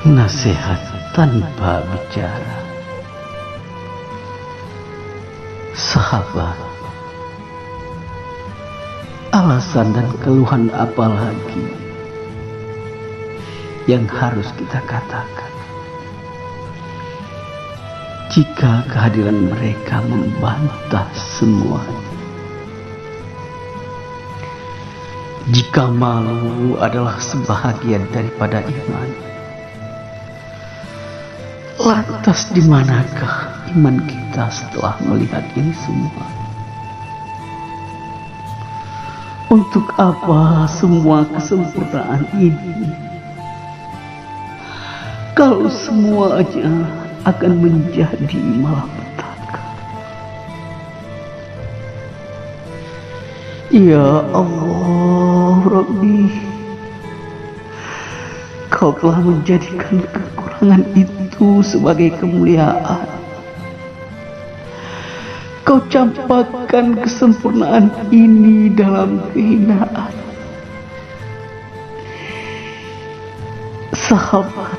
Nasihat tanpa bicara. Sahabat, alasan dan keluhan apa lagi yang harus kita katakan jika kehadiran mereka membantah semuanya? Jika malu adalah sebahagian daripada iman, lantas di manakah iman kita setelah melihat ini semua? Untuk apa semua kesempurnaan ini kalau semuanya akan menjadi malapetaka? Ya Allah Rabbi, Kau telah menjadikan kekurangan itu sebagai kemuliaan. Kau campakkan kesempurnaan ini dalam kehinaan. Sahabat,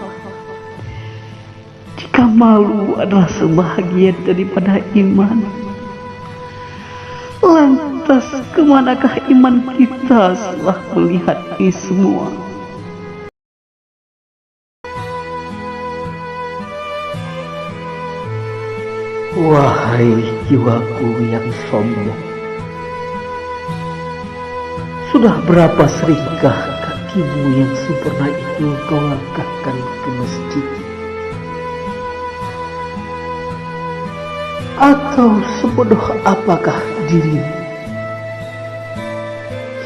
jika malu adalah sebahagian daripada iman, lantas kemanakah iman kita setelah melihat ini semua? Wahai jiwaku yang sombong, sudah berapa seringkah kakimu yang sempurna itu kau langkahkan ke masjid? Atau sebodoh apakah dirimu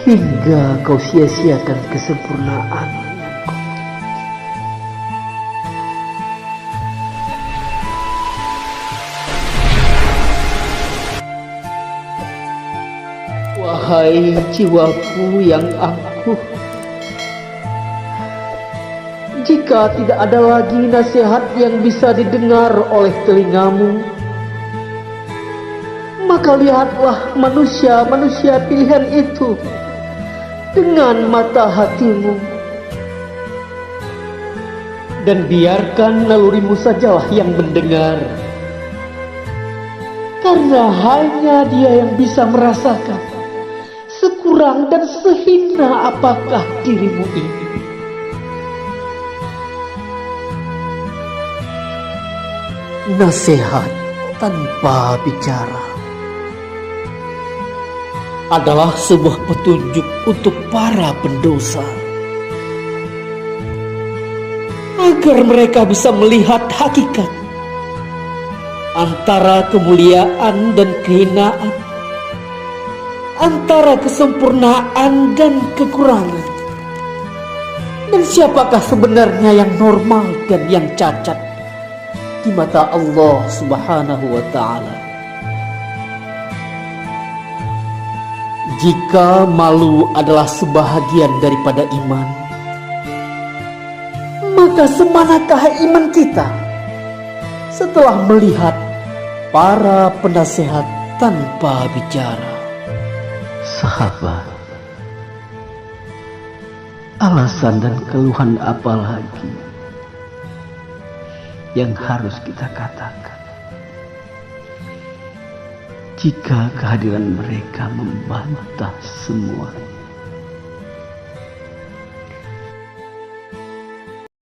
hingga kau sia-siakan kesempurnaan? Wahai jiwaku yang angkuh, jika tidak ada lagi nasihat yang bisa didengar oleh telingamu, maka lihatlah manusia-manusia pilihan itu dengan mata hatimu, dan biarkan nalurimu sajalah yang mendengar, karena hanya dia yang bisa merasakan sekurang dan sehina apakah dirimu ini. Nasihat tanpa bicara adalah sebuah petunjuk untuk para pendosa, agar mereka bisa melihat hakikat antara kemuliaan dan kehinaan, antara kesempurnaan dan kekurangan, dan siapakah sebenarnya yang normal dan yang cacat di mata Allah Subhanahu wa Ta'ala. Jika malu adalah sebahagian daripada iman, maka semanakah iman kita setelah melihat para penasehat tanpa bicara? Sahabat, alasan dan keluhan apa lagi yang harus kita katakan jika kehadiran mereka membantah semua?